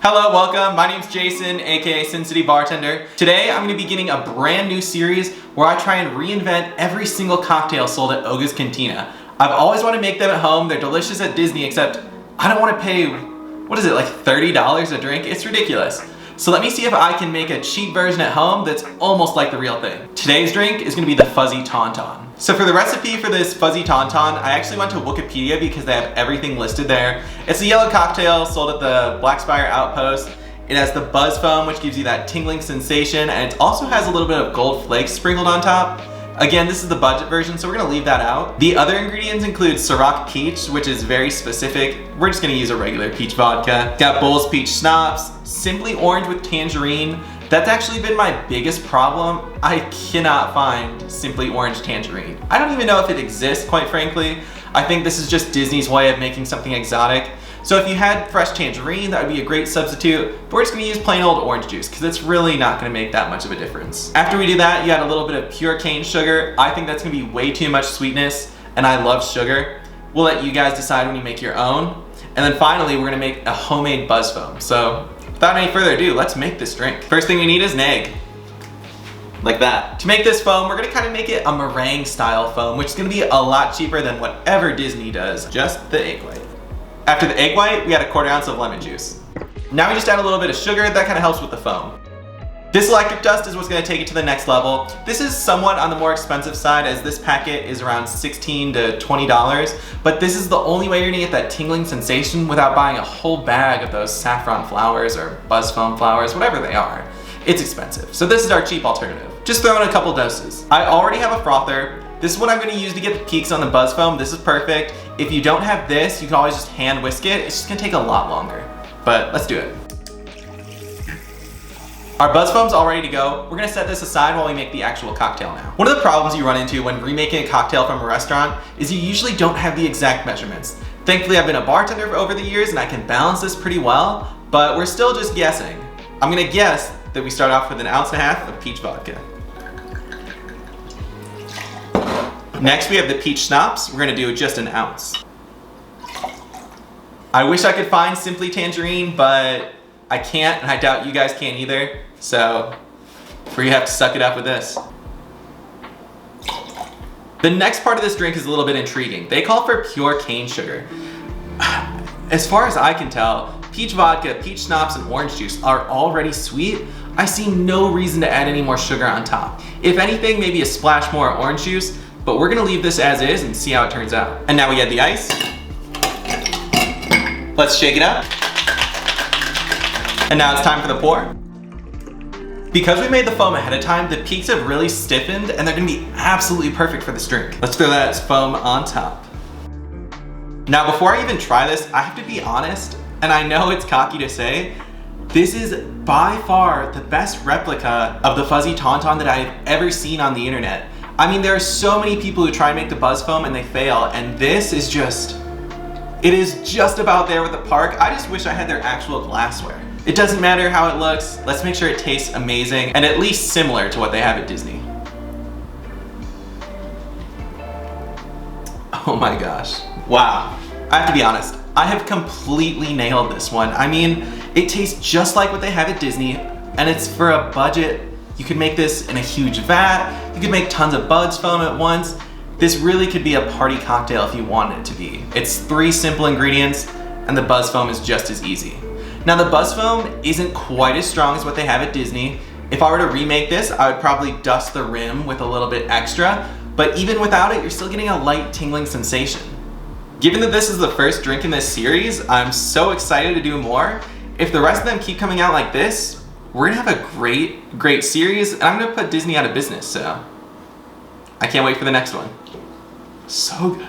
Hello, welcome. My name's Jason, aka Sin City Bartender. Today I'm going to be beginning a brand new series where I try and reinvent every single cocktail sold at Oga's Cantina. I've always wanted to make them at home. They're delicious at Disney, except I don't want to pay, what is it, like $30 a drink? It's ridiculous. So let me see if I can make a cheap version at home that's almost like the real thing. Today's drink is going to be the Fuzzy Tauntaun. So for the recipe for this Fuzzy Tauntaun, I actually went to Wikipedia because they have everything listed there. It's a yellow cocktail sold at the Black Spire Outpost. It has the Buzzfoam, which gives you that tingling sensation, and it also has a little bit of gold flakes sprinkled on top. Again, this is the budget version, so we're gonna leave that out. The other ingredients include Cîroc peach, which is very specific. We're just gonna use a regular peach vodka. Got Bols Peach Schnapps, simply orange with tangerine. That's actually been my biggest problem. I cannot find simply orange tangerine. I don't even know if it exists, quite frankly. I think this is just Disney's way of making something exotic. So if you had fresh tangerine, that would be a great substitute, but we're just gonna use plain old orange juice because it's really not gonna make that much of a difference. After we do that, you add a little bit of pure cane sugar. I think that's gonna be way too much sweetness, and I love sugar. We'll let you guys decide when you make your own. And then finally, we're gonna make a homemade Buzzfoam. So without any further ado, let's make this drink. First thing we need is an egg. Like that. To make this foam, we're gonna kind of make it a meringue style foam, which is gonna be a lot cheaper than whatever Disney does. Just the egg white. After the egg white, we add a 1/4 ounce of lemon juice. Now we just add a little bit of sugar. That kind of helps with the foam. This electric dust is what's going to take it to the next level. This is somewhat on the more expensive side, as this packet is around $16 to $20, but this is the only way you're going to get that tingling sensation without buying a whole bag of those saffron flowers or Buzzfoam flowers, whatever they are. It's expensive, so this is our cheap alternative. Just throw in a couple doses. I already have a frother. This is what I'm going to use to get the peaks on the Buzzfoam. This is perfect. If you don't have this, you can always just hand whisk it. It's just going to take a lot longer, but let's do it. Our Buzzfoam's all ready to go. We're going to set this aside while we make the actual cocktail now. One of the problems you run into when remaking a cocktail from a restaurant is you usually don't have the exact measurements. Thankfully, I've been a bartender over the years and I can balance this pretty well, but we're still just guessing. I'm going to guess that we start off with 1.5 ounces of peach vodka. Next, we have the peach schnapps. We're gonna do just 1 ounce. I wish I could find simply tangerine, but I can't, and I doubt you guys can either. So, we have to suck it up with this. The next part of this drink is a little bit intriguing. They call for pure cane sugar. As far as I can tell, peach vodka, peach schnapps, and orange juice are already sweet. I see no reason to add any more sugar on top. If anything, maybe a splash more orange juice, but we're gonna leave this as is and see how it turns out. And now we add the ice. Let's shake it up. And now it's time for the pour. Because we made the foam ahead of time, the peaks have really stiffened and they're gonna be absolutely perfect for this drink. Let's throw that foam on top. Now before I even try this, I have to be honest, and I know it's cocky to say, this is by far the best replica of the Fuzzy Tauntaun that I've ever seen on the internet. I mean, there are so many people who try and make the Buzzfoam and they fail, and this is just, it is just about there with the park. I just wish I had their actual glassware. It doesn't matter how it looks, let's make sure it tastes amazing and at least similar to what they have at Disney. Oh my gosh, wow. I have to be honest, I have completely nailed this one. I mean, it tastes just like what they have at Disney, and it's for a budget. You could make this in a huge vat. You could make tons of Buzzfoam at once. This really could be a party cocktail if you wanted it to be. It's 3 simple ingredients and the Buzzfoam is just as easy. Now the Buzzfoam isn't quite as strong as what they have at Disney. If I were to remake this, I would probably dust the rim with a little bit extra, but even without it, you're still getting a light tingling sensation. Given that this is the first drink in this series, I'm so excited to do more. If the rest of them keep coming out like this, we're gonna have a great series, and I'm gonna put Disney out of business, so I can't wait for the next one. So good.